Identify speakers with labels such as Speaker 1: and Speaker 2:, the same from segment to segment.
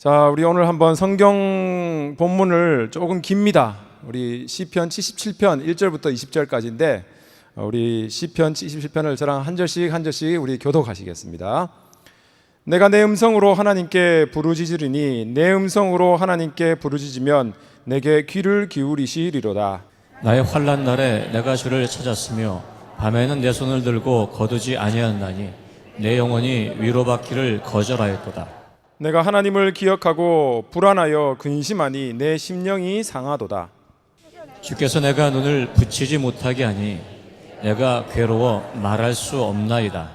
Speaker 1: 자, 우리 오늘 한번 성경 본문을 조금 깁니다. 우리 시편 77편 1절부터 20절까지인데 우리 시편 77편을 저랑 한 절씩 우리 교독하시겠습니다. 내가 내 음성으로 하나님께 부르짖으리니 내 음성으로 하나님께 부르짖으면 내게 귀를 기울이시리로다.
Speaker 2: 나의 환난 날에 내가 주를 찾았으며 밤에는 내 손을 들고 거두지 아니하였나니 내 영혼이 위로받기를 거절하였도다.
Speaker 1: 내가 하나님을 기억하고 불안하여 근심하니 내 심령이 상하도다.
Speaker 2: 주께서 내가 눈을 붙이지 못하게 하니 내가 괴로워 말할 수 없나이다.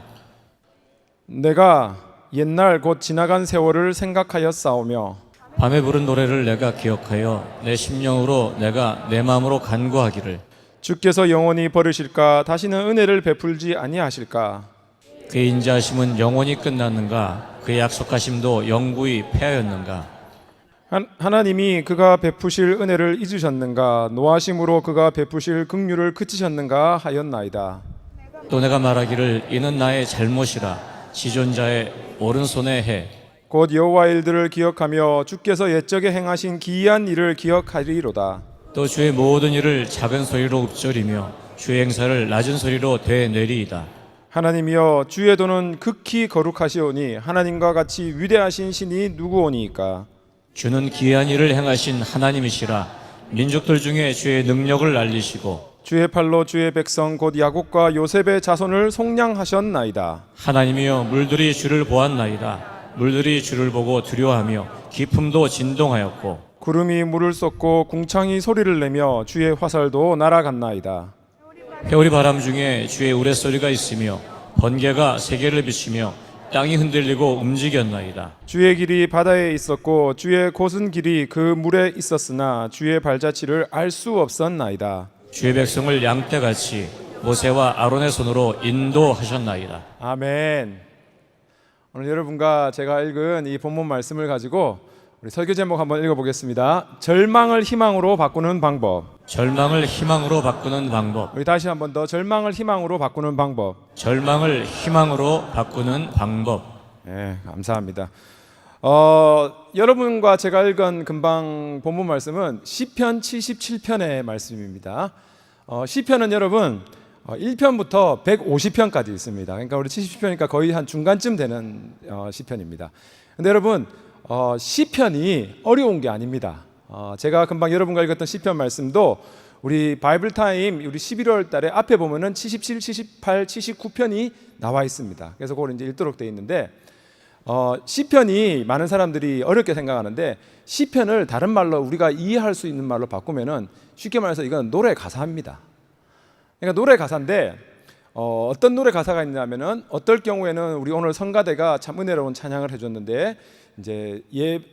Speaker 1: 내가 옛날 곧 지나간 세월을 생각하여 싸우며
Speaker 2: 밤에 부른 노래를 내가 기억하여 내 심령으로 내가 내 마음으로 간구하기를
Speaker 1: 주께서 영원히 버리실까 다시는 은혜를 베풀지 아니하실까.
Speaker 2: 그의 인자하심은 영원히 끝났는가 그의 약속하심도 영구히 패하였는가.
Speaker 1: 하나님이 그가 베푸실 은혜를 잊으셨는가 노하심으로 그가 베푸실 긍휼을 그치셨는가 하였나이다.
Speaker 2: 또 내가 말하기를 이는 나의 잘못이라 지존자의 오른손에 해
Speaker 1: 곧 여호와의 일들을 기억하며 주께서 옛적에 행하신 기이한 일을 기억하리로다.
Speaker 2: 또 주의 모든 일을 작은 소리로 읊조리며 주의 행사를 낮은 소리로 되뇌리이다.
Speaker 1: 하나님이여 주의 도는 극히 거룩하시오니 하나님과 같이 위대하신 신이 누구오니이까.
Speaker 2: 주는 기이한 일을 행하신 하나님이시라 민족들 중에 주의 능력을 알리시고
Speaker 1: 주의 팔로 주의 백성 곧 야곱과 요셉의 자손을 속량하셨나이다.
Speaker 2: 하나님이여 물들이 주를 보았나이다. 물들이 주를 보고 두려워하며 깊음도 진동하였고
Speaker 1: 구름이 물을 쏟고 궁창이 소리를 내며 주의 화살도 날아갔나이다.
Speaker 2: 회오리 바람 중에 주의 우레소리가 있으며 번개가 세계를 비추며 땅이 흔들리고 움직였나이다.
Speaker 1: 주의 길이 바다에 있었고 주의 곧은 길이 그 물에 있었으나 주의 발자취를 알 수 없었나이다.
Speaker 2: 주의 백성을 양떼같이 모세와 아론의 손으로 인도하셨나이다.
Speaker 1: 아멘. 오늘 여러분과 제가 읽은 이 본문 말씀을 가지고 우리 설교 제목 한번 읽어보겠습니다. 절망을 희망으로 바꾸는 방법.
Speaker 2: 절망을 희망으로 바꾸는 방법.
Speaker 1: 우리 다시 한번 더 절망을 희망으로 바꾸는 방법.
Speaker 2: 절망을 희망으로 바꾸는 방법.
Speaker 1: 네, 감사합니다. 여러분과 제가 읽은 금방 본문 말씀은 시편 77편의 말씀입니다. 시편은 여러분 1편부터 150편까지 있습니다. 그러니까 우리 70편이니까 거의 한 중간쯤 되는 시편입니다. 근데 여러분 시편이 어려운 게 아닙니다. 제가 금방 여러분과 읽었던 시편 말씀도 우리 바이블 타임 우리 11월 달에 앞에 보면은 77, 78, 79편이 나와 있습니다. 그래서 그걸 이제 읽도록 되어 있는데 시편이 많은 사람들이 어렵게 생각하는데 시편을 다른 말로 우리가 이해할 수 있는 말로 바꾸면은 쉽게 말해서 이건 노래 가사입니다. 그러니까 노래 가사인데 어떤 노래 가사가 있냐면은 어떨 경우에는 우리 오늘 성가대가 참 은혜로운 찬양을 해줬는데 이제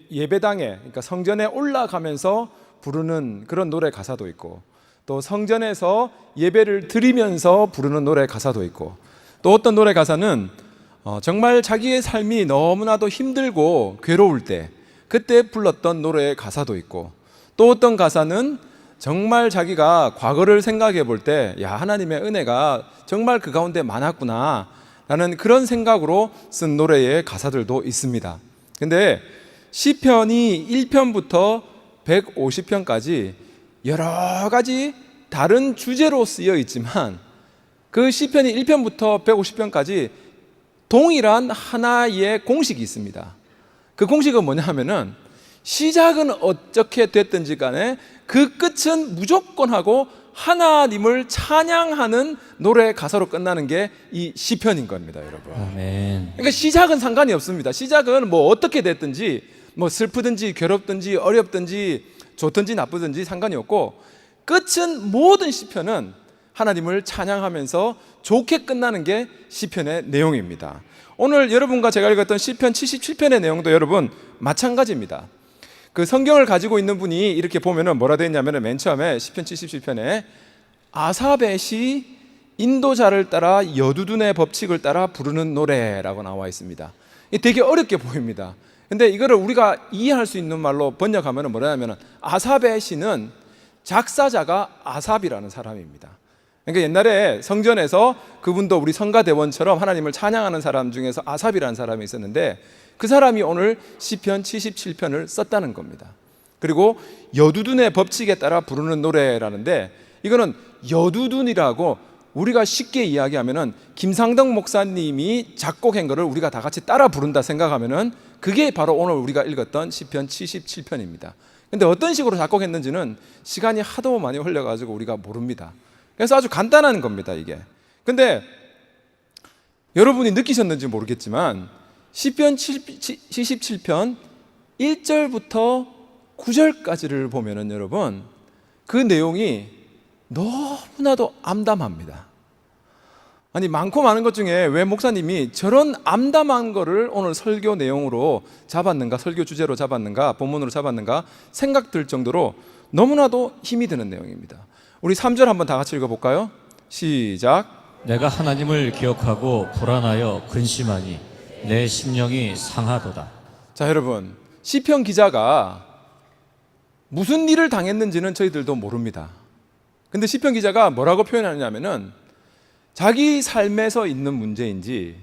Speaker 1: 예배당에 그러니까 성전에 올라가면서 부르는 그런 노래 가사도 있고 또 성전에서 예배를 드리면서 부르는 노래 가사도 있고 또 어떤 노래 가사는 정말 자기의 삶이 너무나도 힘들고 괴로울 때 그때 불렀던 노래 가사도 있고 또 어떤 가사는 정말 자기가 과거를 생각해 볼 때 야 하나님의 은혜가 정말 그 가운데 많았구나 라는 그런 생각으로 쓴 노래의 가사들도 있습니다. 근데 시편이 1편부터 150편까지 여러 가지 다른 주제로 쓰여 있지만 그 시편이 1편부터 150편까지 동일한 하나의 공식이 있습니다. 그 공식은 뭐냐 하면은 시작은 어떻게 됐든지 간에 그 끝은 무조건 하고 하나님을 찬양하는 노래 가사로 끝나는 게 이 시편인 겁니다, 여러분.
Speaker 2: 아멘.
Speaker 1: 그러니까 시작은 상관이 없습니다. 시작은 뭐 어떻게 됐든지 뭐 슬프든지 괴롭든지 어렵든지 좋든지 나쁘든지 상관이 없고 끝은 모든 시편은 하나님을 찬양하면서 좋게 끝나는 게 시편의 내용입니다. 오늘 여러분과 제가 읽었던 시편 77편의 내용도 여러분 마찬가지입니다. 그 성경을 가지고 있는 분이 이렇게 보면은 뭐라 되어 있냐면은 맨 처음에 시편 77편에 아사벳이 인도자를 따라 여두둔의 법칙을 따라 부르는 노래라고 나와 있습니다. 이게 되게 어렵게 보입니다. 근데 이거를 우리가 이해할 수 있는 말로 번역하면은 뭐냐면은 아사벳이는 작사자가 아삽이라는 사람입니다. 그러니까 옛날에 성전에서 그분도 우리 성가대원처럼 하나님을 찬양하는 사람 중에서 아삽이라는 사람이 있었는데 그 사람이 오늘 시편 77편을 썼다는 겁니다. 그리고 여두둔의 법칙에 따라 부르는 노래라는데, 이거는 여두둔이라고 우리가 쉽게 이야기하면은 김상덕 목사님이 작곡한 거를 우리가 다 같이 따라 부른다 생각하면은 그게 바로 오늘 우리가 읽었던 시편 77편입니다. 근데 어떤 식으로 작곡했는지는 시간이 하도 많이 흘려가지고 우리가 모릅니다. 그래서 아주 간단한 겁니다, 이게. 근데 여러분이 느끼셨는지 모르겠지만 시편 77편 1절부터 9절까지를 보면은 여러분, 그 내용이 너무나도 암담합니다. 아니, 많고 많은 것 중에 왜 목사님이 저런 암담한 거를 오늘 설교 내용으로 잡았는가, 설교 주제로 잡았는가, 본문으로 잡았는가 생각들 정도로 너무나도 힘이 드는 내용입니다. 우리 3절 한번 다 같이 읽어볼까요? 시작.
Speaker 2: 내가 하나님을 기억하고 불안하여 근심하니 내 심령이 상하도다.
Speaker 1: 자, 여러분, 시편 기자가 무슨 일을 당했는지는 저희들도 모릅니다. 근데 시편 기자가 뭐라고 표현하냐면은 자기 삶에서 있는 문제인지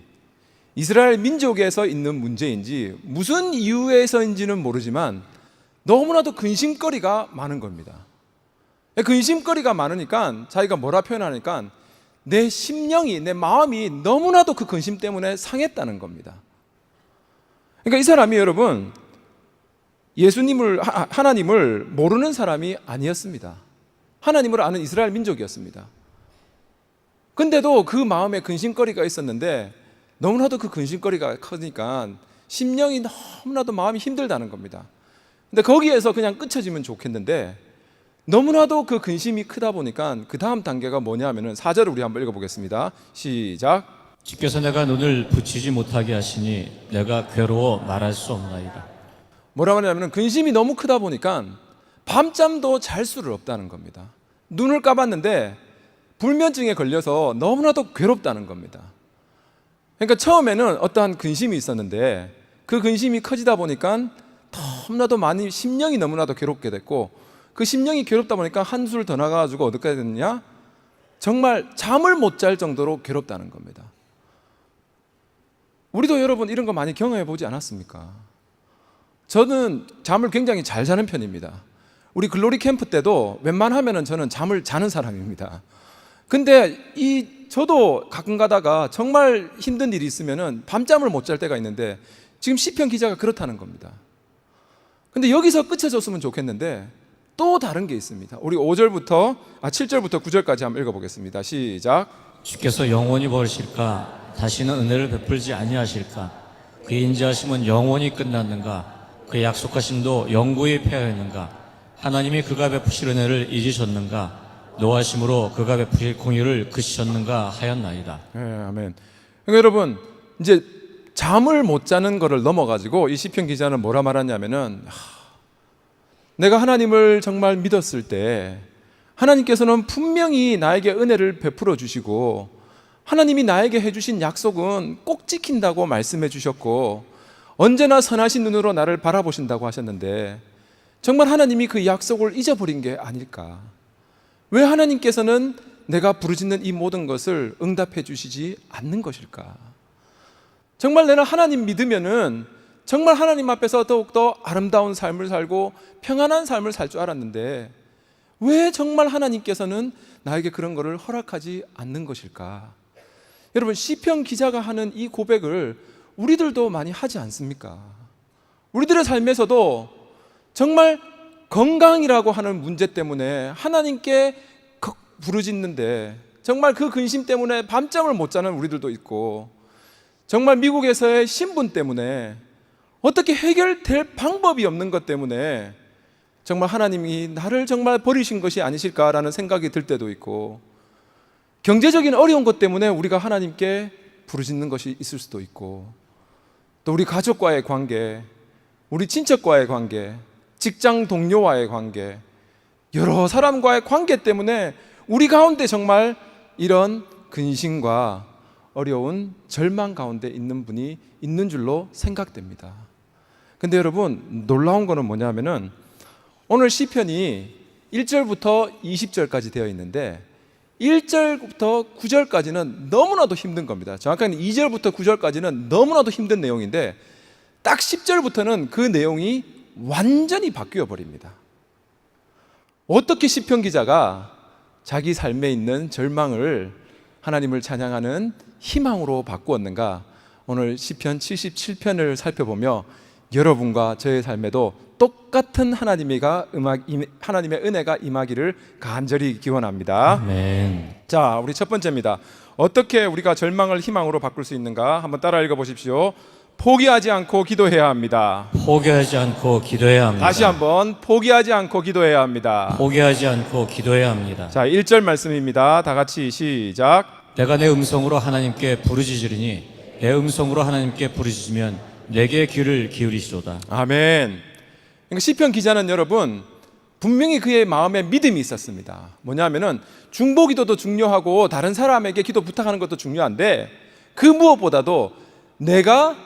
Speaker 1: 이스라엘 민족에서 있는 문제인지 무슨 이유에서인지는 모르지만 너무나도 근심거리가 많은 겁니다. 근심거리가 많으니까 자기가 뭐라 표현하니까 내 심령이, 내 마음이 너무나도 그 근심 때문에 상했다는 겁니다. 그러니까 이 사람이 여러분 예수님을, 하나님을 모르는 사람이 아니었습니다. 하나님을 아는 이스라엘 민족이었습니다. 근데도 그 마음에 근심거리가 있었는데 너무나도 그 근심거리가 커지니까 심령이 너무나도 마음이 힘들다는 겁니다. 근데 거기에서 그냥 끝쳐지면 좋겠는데 너무나도 그 근심이 크다 보니까 그 다음 단계가 뭐냐면은 4절을 우리 한번 읽어보겠습니다. 시작.
Speaker 2: 주께서 내가 눈을 붙이지 못하게 하시니 내가 괴로워 말할 수 없나이다.
Speaker 1: 뭐라고 하냐면 근심이 너무 크다 보니까 밤잠도 잘 수를 없다는 겁니다. 눈을 감았는데 불면증에 걸려서 너무나도 괴롭다는 겁니다. 그러니까 처음에는 어떠한 근심이 있었는데 그 근심이 커지다 보니까 너무나도 많이 심령이 너무나도 괴롭게 됐고, 그 심령이 괴롭다 보니까 한술 더 나가가지고 어떻게 됐느냐? 정말 잠을 못 잘 정도로 괴롭다는 겁니다. 우리도 여러분 이런 거 많이 경험해 보지 않았습니까? 저는 잠을 굉장히 잘 자는 편입니다. 우리 글로리 캠프 때도 웬만하면은 저는 잠을 자는 사람입니다. 근데 저도 가끔 가다가 정말 힘든 일이 있으면은 밤잠을 못 잘 때가 있는데 지금 시편 기자가 그렇다는 겁니다. 근데 여기서 끝쳐졌으면 좋겠는데 또 다른 게 있습니다. 우리 7절부터 9절까지 한번 읽어보겠습니다. 시작.
Speaker 2: 주께서 영원히 버리실까? 다시는 은혜를 베풀지 아니하실까? 그의 인자하심은 영원히 끝났는가? 그의 약속하심도 영구히 폐하였는가? 하나님이 그가 베푸실 은혜를 잊으셨는가? 노하심으로 그가 베푸실 공의를 그치셨는가 하였나이다.
Speaker 1: 네, 아멘. 그러니까 여러분, 이제 잠을 못 자는 거를 넘어가지고 이 시편 기자는 뭐라 말하냐면은 내가 하나님을 정말 믿었을 때 하나님께서는 분명히 나에게 은혜를 베풀어 주시고 하나님이 나에게 해주신 약속은 꼭 지킨다고 말씀해 주셨고 언제나 선하신 눈으로 나를 바라보신다고 하셨는데 정말 하나님이 그 약속을 잊어버린 게 아닐까? 왜 하나님께서는 내가 부르짖는 이 모든 것을 응답해 주시지 않는 것일까? 정말 내가 하나님 믿으면은 정말 하나님 앞에서 더욱더 아름다운 삶을 살고 평안한 삶을 살 줄 알았는데 왜 정말 하나님께서는 나에게 그런 것을 허락하지 않는 것일까? 여러분, 시편 기자가 하는 이 고백을 우리들도 많이 하지 않습니까? 우리들의 삶에서도 정말 건강이라고 하는 문제 때문에 하나님께 부르짖는데 정말 그 근심 때문에 밤잠을 못 자는 우리들도 있고 정말 미국에서의 신분 때문에 어떻게 해결될 방법이 없는 것 때문에 정말 하나님이 나를 정말 버리신 것이 아니실까라는 생각이 들 때도 있고 경제적인 어려운 것 때문에 우리가 하나님께 부르짖는 것이 있을 수도 있고 또 우리 가족과의 관계, 우리 친척과의 관계, 직장 동료와의 관계, 여러 사람과의 관계 때문에 우리 가운데 정말 이런 근심과 어려운 절망 가운데 있는 분이 있는 줄로 생각됩니다. 근데 여러분, 놀라운 거는 뭐냐면은 오늘 시편이 1절부터 20절까지 되어 있는데 1절부터 9절까지는 너무나도 힘든 겁니다. 정확하게 2절부터 9절까지는 너무나도 힘든 내용인데 딱 10절부터는 그 내용이 완전히 바뀌어 버립니다. 어떻게 시편 기자가 자기 삶에 있는 절망을 하나님을 찬양하는 희망으로 바꾸었는가? 오늘 시편 77편을 살펴보며 여러분과 저의 삶에도 똑같은 하나님의 은혜가 임하기를 간절히 기원합니다.
Speaker 2: 아멘.
Speaker 1: 자, 우리 첫 번째입니다. 어떻게 우리가 절망을 희망으로 바꿀 수 있는가? 한번 따라 읽어보십시오. 포기하지 않고 기도해야 합니다.
Speaker 2: 포기하지 않고 기도해야 합니다.
Speaker 1: 다시 한번 포기하지 않고 기도해야 합니다.
Speaker 2: 포기하지 않고 기도해야 합니다.
Speaker 1: 자, 1절 말씀입니다. 다 같이 시작.
Speaker 2: 내가 내 음성으로 하나님께 부르짖으리니 내 음성으로 하나님께 부르짖으면 내게 귀를 기울이시도다.
Speaker 1: 아멘. 그러니까 시편 기자는 여러분 분명히 그의 마음에 믿음이 있었습니다. 뭐냐면은 중보기도도 중요하고 다른 사람에게 기도 부탁하는 것도 중요한데 그 무엇보다도 내가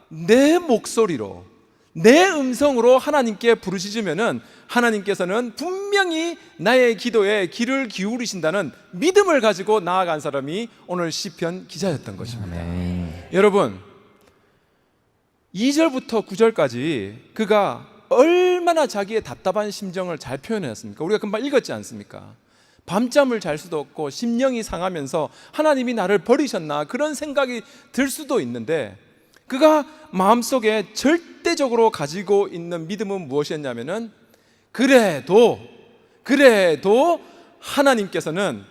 Speaker 1: 내 목소리로 내 음성으로 하나님께 부르짖으면은 하나님께서는 분명히 나의 기도에 귀를 기울이신다는 믿음을 가지고 나아간 사람이 오늘 시편 기자였던 것입니다. 여러분 2절부터 9절까지 그가 얼마나 자기의 답답한 심정을 잘 표현했습니까? 우리가 금방 읽었지 않습니까? 밤잠을 잘 수도 없고 심령이 상하면서 하나님이 나를 버리셨나 그런 생각이 들 수도 있는데 그가 마음속에 절대적으로 가지고 있는 믿음은 무엇이었냐면은 그래도 하나님께서는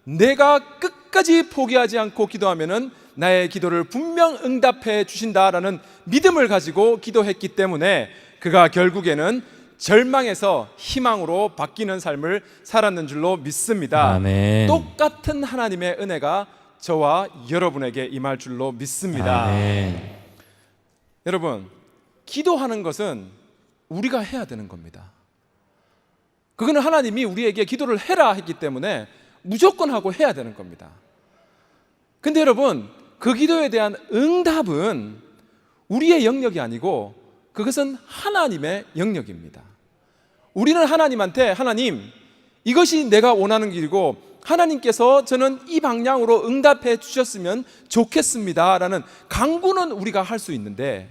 Speaker 1: 내가 끝까지 포기하지 않고 기도하면은 나의 기도를 분명 응답해 주신다라는 믿음을 가지고 기도했기 때문에 그가 결국에는 절망에서 희망으로 바뀌는 삶을 살았는 줄로 믿습니다.
Speaker 2: 아멘.
Speaker 1: 똑같은 하나님의 은혜가 저와 여러분에게 임할 줄로 믿습니다.
Speaker 2: 아멘.
Speaker 1: 여러분, 기도하는 것은 우리가 해야 되는 겁니다. 그거는 하나님이 우리에게 기도를 해라 했기 때문에 무조건 하고 해야 되는 겁니다. 근데 여러분, 그 기도에 대한 응답은 우리의 영역이 아니고 그것은 하나님의 영역입니다. 우리는 하나님한테 하나님, 이것이 내가 원하는 길이고 하나님께서 저는 이 방향으로 응답해 주셨으면 좋겠습니다 라는 간구는 우리가 할 수 있는데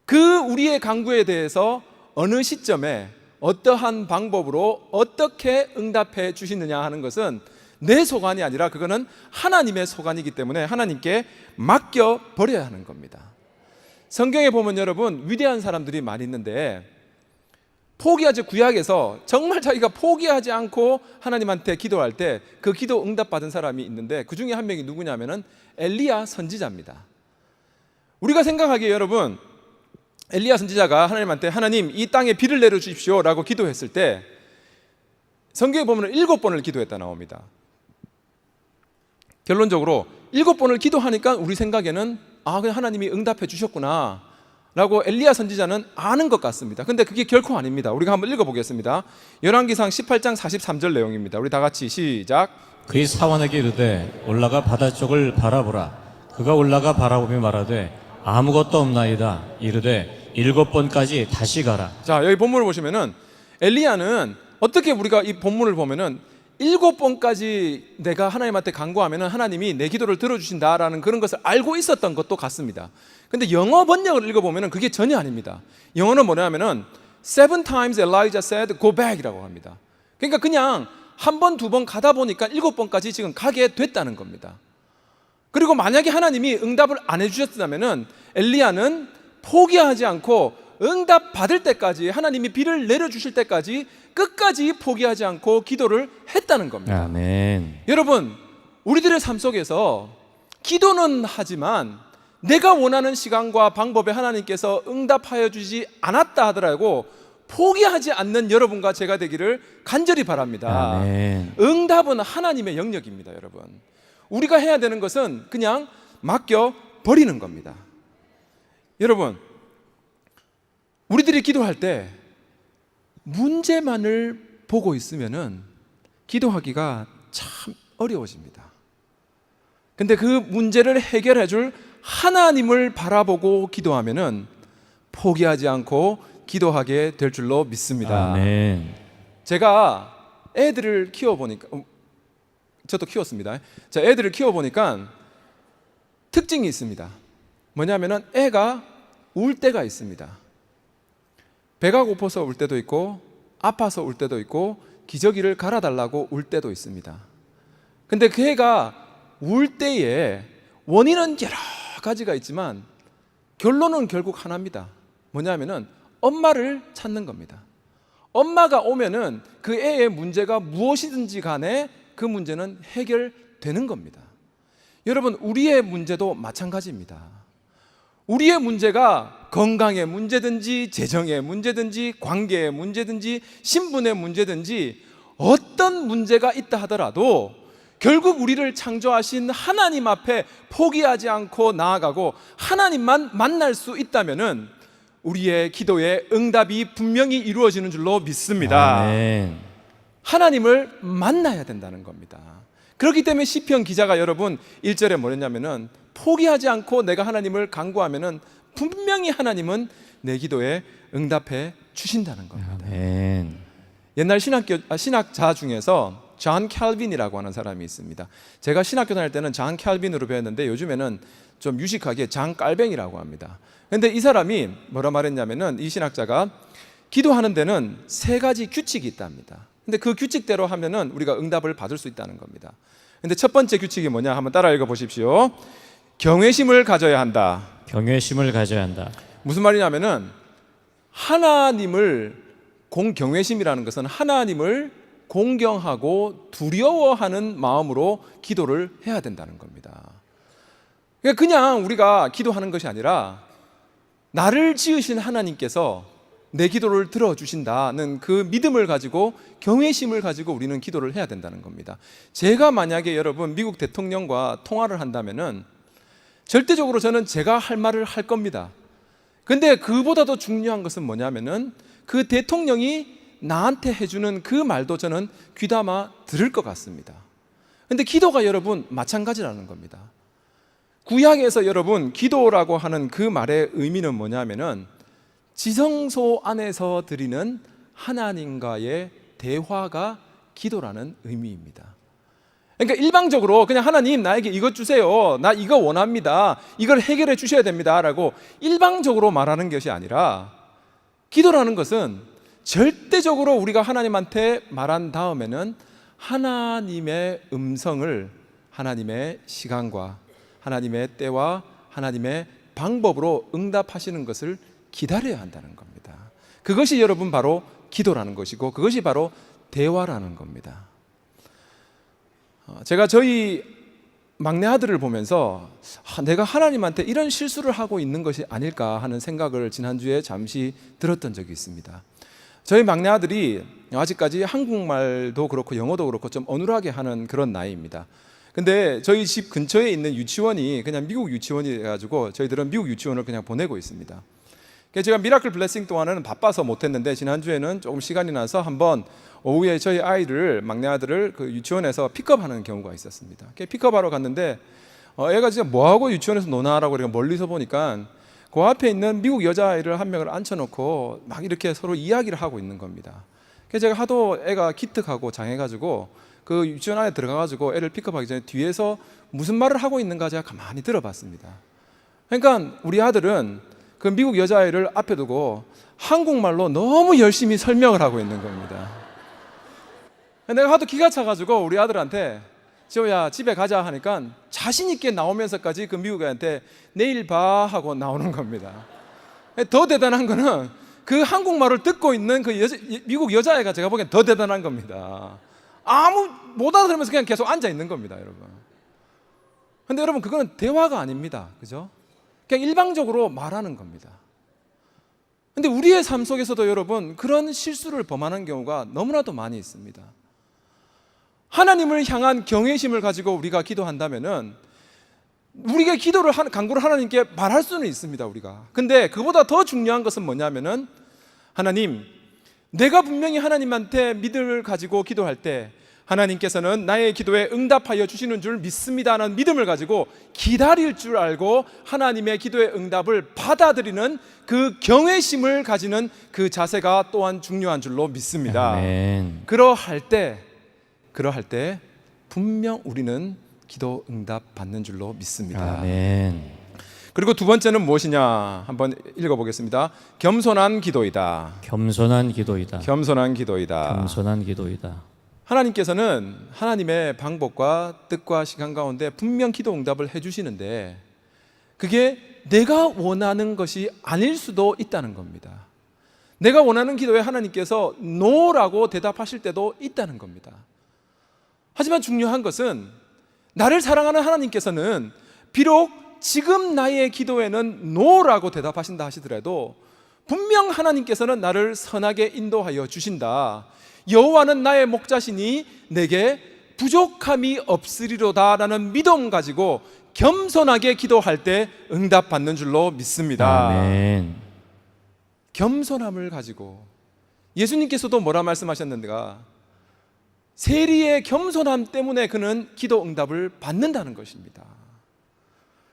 Speaker 1: 그 우리의 간구에 대해서 어느 시점에 어떠한 방법으로 어떻게 응답해 주시느냐 하는 것은 내 소관이 아니라 그거는 하나님의 소관이기 때문에 하나님께 맡겨 버려야 하는 겁니다. 성경에 보면 여러분 위대한 사람들이 많이 있는데 구약에서 정말 자기가 포기하지 않고 하나님한테 기도할 때 그 기도 응답받은 사람이 있는데 그 중에 한 명이 누구냐면은 엘리야 선지자입니다. 우리가 생각하기에 여러분 엘리야 선지자가 하나님한테 하나님 이 땅에 비를 내려 주십시오 라고 기도했을 때 성경에 보면 7번을 기도했다 나옵니다. 결론적으로 7번을 기도하니까 우리 생각에는 그냥 하나님이 응답해 주셨구나 라고 엘리야 선지자는 아는 것 같습니다. 근데 그게 결코 아닙니다. 우리가 한번 읽어보겠습니다. 열왕기상 18장 43절 내용입니다. 우리 다 같이 시작.
Speaker 2: 그의 사원에게 이르되 올라가 바다 쪽을 바라보라. 그가 올라가 바라보며 말하되 아무것도 없나이다. 이르되 7번까지 다시 가라.
Speaker 1: 자, 여기 본문을 보시면은 엘리야는 어떻게 우리가 이 본문을 보면은 7번까지 내가 하나님한테 간구하면은 하나님이 내 기도를 들어주신다라는 그런 것을 알고 있었던 것도 같습니다. 근데 영어 번역을 읽어보면은 그게 전혀 아닙니다. 영어는 뭐냐면은 7 times Elijah said go back 이라고 합니다. 그러니까 그냥 한 번, 두 번 가다 보니까 7번까지 지금 가게 됐다는 겁니다. 그리고 만약에 하나님이 응답을 안 해주셨다면은 엘리야는 포기하지 않고 응답 받을 때까지 하나님이 비를 내려주실 때까지 끝까지 포기하지 않고 기도를 했다는 겁니다.
Speaker 2: 아멘.
Speaker 1: 여러분 우리들의 삶 속에서 기도는 하지만 내가 원하는 시간과 방법에 하나님께서 응답하여 주지 않았다 하더라도 포기하지 않는 여러분과 제가 되기를 간절히 바랍니다.
Speaker 2: 아멘.
Speaker 1: 응답은 하나님의 영역입니다. 여러분 우리가 해야 되는 것은 그냥 맡겨 버리는 겁니다. 여러분 우리들이 기도할 때 문제만을 보고 있으면은 기도하기가 참 어려워집니다. 근데 그 문제를 해결해 줄 하나님을 바라보고 기도하면은 포기하지 않고 기도하게 될 줄로 믿습니다.
Speaker 2: 아멘.
Speaker 1: 제가 애들을 키워보니까 저도 키웠습니다. 자, 애들을 키워보니까 특징이 있습니다. 뭐냐면은 애가 울 때가 있습니다. 배가 고파서 울 때도 있고 아파서 울 때도 있고 기저귀를 갈아달라고 울 때도 있습니다. 근데 그 애가 울 때에 원인은 여러 가지가 있지만 결론은 결국 하나입니다. 뭐냐면은 엄마를 찾는 겁니다. 엄마가 오면은 그 애의 문제가 무엇이든지 간에 그 문제는 해결되는 겁니다. 여러분, 우리의 문제도 마찬가지입니다. 우리의 문제가 건강의 문제든지 재정의 문제든지 관계의 문제든지 신분의 문제든지 어떤 문제가 있다 하더라도 결국 우리를 창조하신 하나님 앞에 포기하지 않고 나아가고 하나님만 만날 수 있다면은 우리의 기도의 응답이 분명히 이루어지는 줄로 믿습니다.
Speaker 2: 아멘.
Speaker 1: 하나님을 만나야 된다는 겁니다. 그렇기 때문에 시편 기자가 여러분 1절에 뭐랬냐면은 포기하지 않고 내가 하나님을 간구하면은 분명히 하나님은 내 기도에 응답해 주신다는 겁니다.
Speaker 2: 아멘.
Speaker 1: 옛날 신학자 중에서 존 캘빈이라고 하는 사람이 있습니다. 제가 신학교 다닐 때는 존 캘빈으로 배웠는데 요즘에는 좀 유식하게 존 깔뱅이라고 합니다. 그런데 이 사람이 뭐라 말했냐면은 이 신학자가 기도하는 데는 3가지 규칙이 있답니다. 근데 그 규칙대로 하면은 우리가 응답을 받을 수 있다는 겁니다. 근데 첫 번째 규칙이 뭐냐? 한번 따라 읽어 보십시오. 경외심을 가져야 한다.
Speaker 2: 경외심을 가져야 한다.
Speaker 1: 무슨 말이냐면은 하나님을 경외심이라는 것은 하나님을 공경하고 두려워하는 마음으로 기도를 해야 된다는 겁니다. 그러니까 그냥 우리가 기도하는 것이 아니라 나를 지으신 하나님께서 내 기도를 들어주신다는 그 믿음을 가지고 경외심을 가지고 우리는 기도를 해야 된다는 겁니다. 제가 만약에 여러분 미국 대통령과 통화를 한다면은 절대적으로 저는 제가 할 말을 할 겁니다. 근데 그보다도 중요한 것은 뭐냐면은 그 대통령이 나한테 해주는 그 말도 저는 귀담아 들을 것 같습니다. 근데 기도가 여러분 마찬가지라는 겁니다. 구약에서 여러분 기도라고 하는 그 말의 의미는 뭐냐면은 지성소 안에서 드리는 하나님과의 대화가 기도라는 의미입니다. 그러니까 일방적으로 그냥 하나님 나에게 이것 주세요, 나 이거 원합니다, 이걸 해결해 주셔야 됩니다 라고 일방적으로 말하는 것이 아니라 기도라는 것은 절대적으로 우리가 하나님한테 말한 다음에는 하나님의 음성을 하나님의 시간과 하나님의 때와 하나님의 방법으로 응답하시는 것을 기다려야 한다는 겁니다. 그것이 여러분 바로 기도라는 것이고 그것이 바로 대화라는 겁니다. 제가 저희 막내 아들을 보면서 내가 하나님한테 이런 실수를 하고 있는 것이 아닐까 하는 생각을 지난주에 잠시 들었던 적이 있습니다. 저희 막내 아들이 아직까지 한국말도 그렇고 영어도 그렇고 좀 어눌하게 하는 그런 나이입니다. 근데 저희 집 근처에 있는 유치원이 그냥 미국 유치원이 가지고 저희들은 미국 유치원을 그냥 보내고 있습니다. 제가 미라클 블레싱 동안은 바빠서 못했는데 지난주에는 조금 시간이 나서 한번 오후에 저희 아이를 막내 아들을 그 유치원에서 픽업하는 경우가 있었습니다. 픽업하러 갔는데 애가 진짜 뭐하고 유치원에서 노나라고 우리가 멀리서 보니까 그 앞에 있는 미국 여자아이를 한 명을 앉혀놓고 막 이렇게 서로 이야기를 하고 있는 겁니다. 그래서 제가 하도 애가 기특하고 장해가지고 그 유치원 안에 들어가가지고 애를 픽업하기 전에 뒤에서 무슨 말을 하고 있는가 제가 가만히 들어봤습니다. 그러니까 우리 아들은 그 미국 여자아이를 앞에 두고 한국말로 너무 열심히 설명을 하고 있는 겁니다. 내가 하도 기가 차가지고 우리 아들한테 지호야 집에 가자 하니까 자신 있게 나오면서까지 그 미국 애한테 내일 봐 하고 나오는 겁니다. 더 대단한 거는 그 한국말을 듣고 있는 그 미국 여자애가 제가 보기엔 더 대단한 겁니다. 아무 못 알아들으면서 그냥 계속 앉아 있는 겁니다, 여러분. 근데 여러분 그거는 대화가 아닙니다, 그죠? 그냥 일방적으로 말하는 겁니다. 근데 우리의 삶 속에서도 여러분 그런 실수를 범하는 경우가 너무나도 많이 있습니다. 하나님을 향한 경외심을 가지고 우리가 기도한다면은 우리가 기도를 간구를 하나님께 말할 수는 있습니다, 우리가. 근데 그보다 더 중요한 것은 뭐냐면은 하나님, 내가 분명히 하나님한테 믿음을 가지고 기도할 때 하나님께서는 나의 기도에 응답하여 주시는 줄 믿습니다라는 믿음을 가지고 기다릴 줄 알고 하나님의 기도의 응답을 받아들이는 그 경외심을 가지는 그 자세가 또한 중요한 줄로 믿습니다.
Speaker 2: 아멘.
Speaker 1: 그러할 때 분명 우리는 기도 응답 받는 줄로 믿습니다.
Speaker 2: 아멘.
Speaker 1: 그리고 두 번째는 무엇이냐? 한번 읽어보겠습니다. 겸손한 기도이다.
Speaker 2: 겸손한 기도이다.
Speaker 1: 겸손한 기도이다.
Speaker 2: 겸손한 기도이다.
Speaker 1: 하나님께서는 하나님의 방법과 뜻과 시간 가운데 분명 기도 응답을 해주시는데 그게 내가 원하는 것이 아닐 수도 있다는 겁니다. 내가 원하는 기도에 하나님께서 노라고 대답하실 때도 있다는 겁니다. 하지만 중요한 것은 나를 사랑하는 하나님께서는 비록 지금 나의 기도에는 노라고 대답하신다 하시더라도 분명 하나님께서는 나를 선하게 인도하여 주신다. 여호와는 나의 목자시니 내게 부족함이 없으리로다라는 믿음 가지고 겸손하게 기도할 때 응답받는 줄로 믿습니다.
Speaker 2: 아멘.
Speaker 1: 겸손함을 가지고 예수님께서도 뭐라 말씀하셨는가? 세리의 겸손함 때문에 그는 기도 응답을 받는다는 것입니다.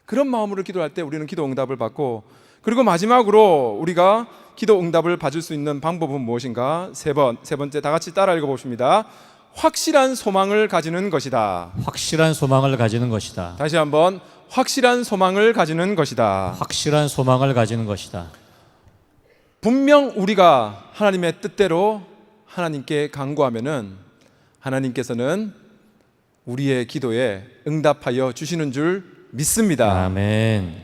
Speaker 1: 그런 마음으로 기도할 때 우리는 기도 응답을 받고, 그리고 마지막으로 우리가 기도 응답을 받을 수 있는 방법은 무엇인가? 세 번째 다 같이 따라 읽어봅시다. 확실한 소망을 가지는 것이다.
Speaker 2: 확실한 소망을 가지는 것이다.
Speaker 1: 다시 한번, 확실한 소망을 가지는 것이다.
Speaker 2: 확실한 소망을 가지는 것이다.
Speaker 1: 분명 우리가 하나님의 뜻대로 하나님께 간구하면은 하나님께서는 우리의 기도에 응답하여 주시는 줄 믿습니다.
Speaker 2: 아멘.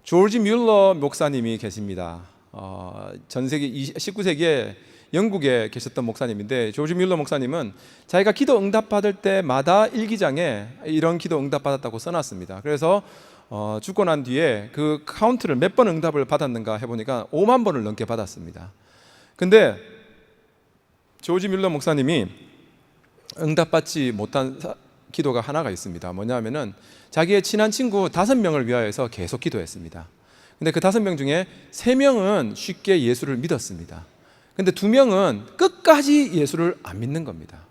Speaker 1: 조지 뮬러 목사님이 계십니다. 전세기 19세기에 영국에 계셨던 목사님인데, 조지 뮬러 목사님은 자기가 기도 응답받을 때마다 일기장에 이런 기도 응답받았다고 써놨습니다. 그래서 죽고 난 뒤에 그 카운트를 몇 번 응답을 받았는가 해보니까 5만 번을 넘게 받았습니다. 근데 조지 뮬러 목사님이 응답받지 못한 기도가 하나가 있습니다. 뭐냐면은 자기의 친한 친구 5명을 위하여서 계속 기도했습니다. 근데 그 5명 중에 3명은 쉽게 예수를 믿었습니다. 근데 2명은 끝까지 예수를 안 믿는 겁니다.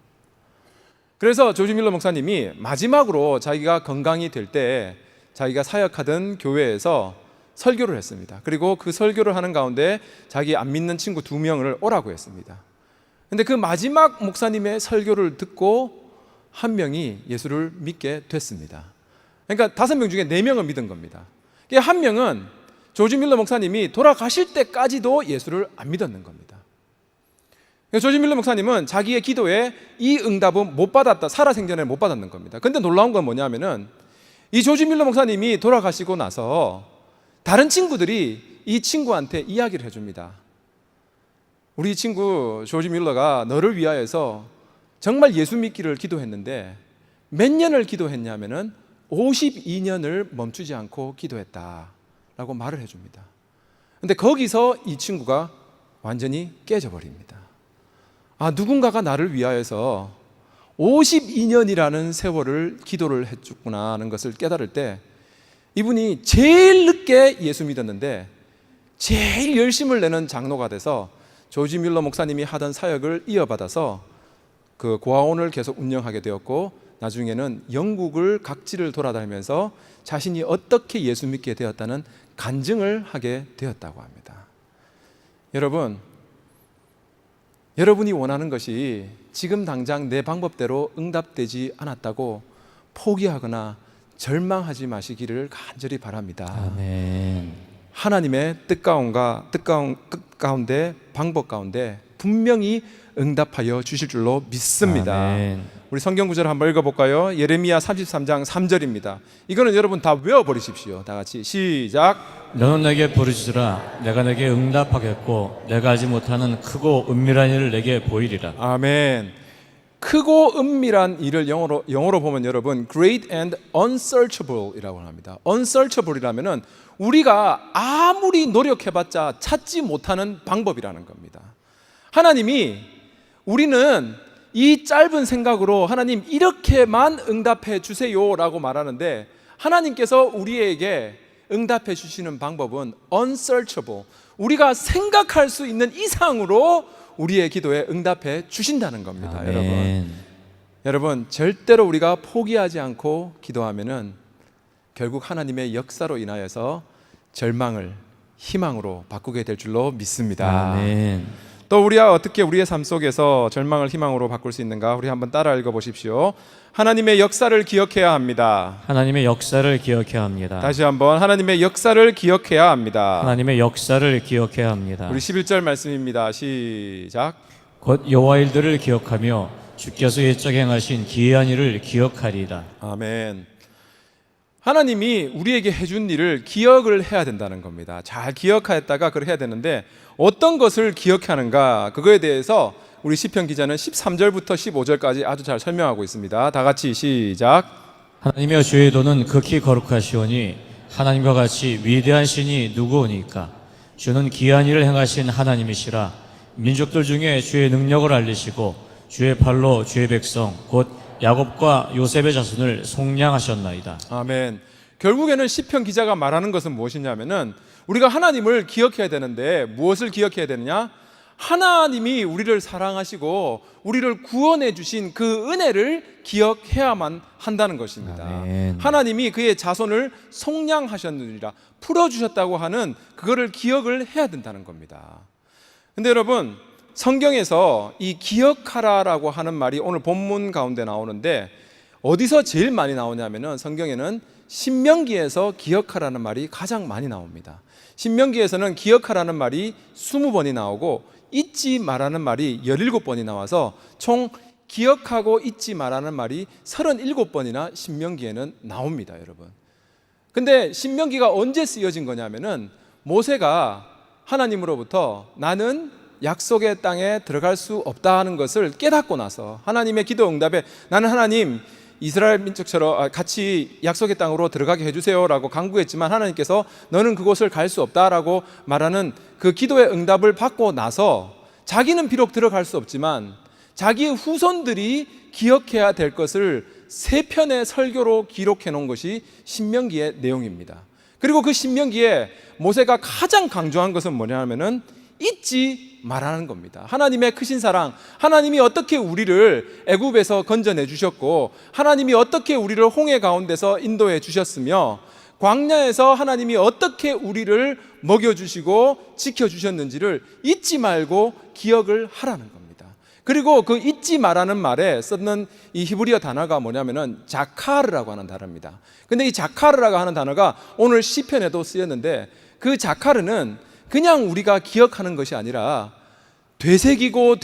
Speaker 1: 그래서 조지 밀러 목사님이 마지막으로 자기가 건강이 될 때 자기가 사역하던 교회에서 설교를 했습니다. 그리고 그 설교를 하는 가운데 자기 안 믿는 친구 2명을 오라고 했습니다. 근데 그 마지막 목사님의 설교를 듣고 1명이 예수를 믿게 됐습니다. 그러니까 5명 중에 4명은 믿은 겁니다. 1명은 조지 밀러 목사님이 돌아가실 때까지도 예수를 안 믿었는 겁니다. 조지 밀러 목사님은 자기의 기도에 이 응답은 못 받았다, 살아생전에 못 받았는 겁니다. 근데 놀라운 건 뭐냐면은 이 조지 밀러 목사님이 돌아가시고 나서 다른 친구들이 이 친구한테 이야기를 해줍니다. 우리 친구 조지 밀러가 너를 위하여서 정말 예수 믿기를 기도했는데 몇 년을 기도했냐면은 52년을 멈추지 않고 기도했다라고 말을 해줍니다. 근데 거기서 이 친구가 완전히 깨져버립니다. 누군가가 나를 위하여서 52년이라는 세월을 기도를 해줬구나 하는 것을 깨달을 때 이분이 제일 늦게 예수 믿었는데 제일 열심을 내는 장로가 돼서 조지 밀러 목사님이 하던 사역을 이어받아서 그 고아원을 계속 운영하게 되었고, 나중에는 영국을 각지를 돌아다니면서 자신이 어떻게 예수 믿게 되었다는 간증을 하게 되었다고 합니다. 여러분이 원하는 것이 지금 당장 내 방법대로 응답되지 않았다고 포기하거나 절망하지 마시기를 간절히 바랍니다.
Speaker 2: 아멘.
Speaker 1: 하나님의 뜻 가운데 방법 가운데 분명히 응답하여 주실 줄로 믿습니다.
Speaker 2: 아멘.
Speaker 1: 우리 성경 구절 한번 읽어볼까요? 예레미야 33장 3절입니다. 이거는 여러분 다 외워버리십시오. 다 같이 시작.
Speaker 2: 너는 내게 부르짖으라. 내가 내게 응답하겠고 내가 알지 못하는 크고 은밀한 일을 내게 보이리라.
Speaker 1: 아멘. 크고 은밀한 일을 영어로 보면 여러분 great and unsearchable이라고 합니다. unsearchable이라면은 우리가 아무리 노력해봤자 찾지 못하는 방법이라는 겁니다. 하나님이, 우리는 이 짧은 생각으로 하나님 이렇게만 응답해 주세요라고 말하는데 하나님께서 우리에게 응답해 주시는 방법은 unsearchable, 우리가 생각할 수 있는 이상으로 우리의 기도에 응답해 주신다는 겁니다.
Speaker 2: 아멘.
Speaker 1: 여러분 절대로 우리가 포기하지 않고 기도하면은 결국 하나님의 역사로 인하여서 절망을 희망으로 바꾸게 될 줄로 믿습니다.
Speaker 2: 아멘.
Speaker 1: 또 우리가 어떻게 우리의 삶 속에서 절망을 희망으로 바꿀 수 있는가? 우리 한번 따라 읽어보십시오. 하나님의 역사를 기억해야 합니다.
Speaker 2: 하나님의 역사를 기억해야 합니다.
Speaker 1: 다시 한번 하나님의 역사를 기억해야 합니다.
Speaker 2: 하나님의 역사를 기억해야 합니다.
Speaker 1: 우리 11절 말씀입니다. 시작.
Speaker 2: 곧 여호와 일들을 기억하며 주께서 옛적 행하신 기이한 일을 기억하리이다.
Speaker 1: 아멘. 하나님이 우리에게 해준 일을 기억을 해야 된다는 겁니다. 잘 기억하였다가 그걸 해야 되는데 어떤 것을 기억하는가, 그거에 대해서 우리 시편 기자는 13절부터 15절까지 아주 잘 설명하고 있습니다. 다 같이 시작.
Speaker 2: 하나님의 주의 도는 극히 거룩하시오니 하나님과 같이 위대한 신이 누구오니까. 주는 기이한 일을 행하신 하나님이시라. 민족들 중에 주의 능력을 알리시고 주의 팔로 주의 백성 곧 야곱과 요셉의 자손을 속량하셨나이다.
Speaker 1: 아멘. 결국에는 시편 기자가 말하는 것은 무엇이냐면은 우리가 하나님을 기억해야 되는데 무엇을 기억해야 되느냐? 하나님이 우리를 사랑하시고 우리를 구원해 주신 그 은혜를 기억해야만 한다는 것입니다.
Speaker 2: 아멘.
Speaker 1: 하나님이 그의 자손을 속량하셨느니라, 풀어주셨다고 하는 그거를 기억을 해야 된다는 겁니다. 근데 여러분, 성경에서 이 기억하라라고 하는 말이 오늘 본문 가운데 나오는데 어디서 제일 많이 나오냐면은 성경에는 신명기에서 기억하라는 말이 가장 많이 나옵니다. 신명기에서는 기억하라는 말이 20번이 나오고 잊지 말라는 말이 17번이 나와서 총 기억하고 잊지 말라는 말이 37번이나 신명기에는 나옵니다, 여러분. 근데 신명기가 언제 쓰여진 거냐면은 모세가 하나님으로부터 나는 약속의 땅에 들어갈 수 없다는 것을 깨닫고 나서 하나님의 기도 응답에 나는 하나님 이스라엘 민족처럼 같이 약속의 땅으로 들어가게 해주세요라고 간구했지만 하나님께서 너는 그곳을 갈 수 없다라고 말하는 그 기도의 응답을 받고 나서 자기는 비록 들어갈 수 없지만 자기의 후손들이 기억해야 될 것을 3편의 설교로 기록해 놓은 것이 신명기의 내용입니다. 그리고 그 신명기에 모세가 가장 강조한 것은 뭐냐면은 잊지 말라는 겁니다. 하나님의 크신 사랑, 하나님이 어떻게 우리를 애굽에서 건져내 주셨고 하나님이 어떻게 우리를 홍해 가운데서 인도해 주셨으며 광야에서 하나님이 어떻게 우리를 먹여주시고 지켜주셨는지를 잊지 말고 기억을 하라는 겁니다. 그리고 그 잊지 말라는 말에 쓰는 이 히브리어 단어가 뭐냐면은 자카르라고 하는 단어입니다. 근데 이 자카르라고 하는 단어가 오늘 시편에도 쓰였는데 그 자카르는 그냥 우리가 기억하는 것이 아니라 되새기고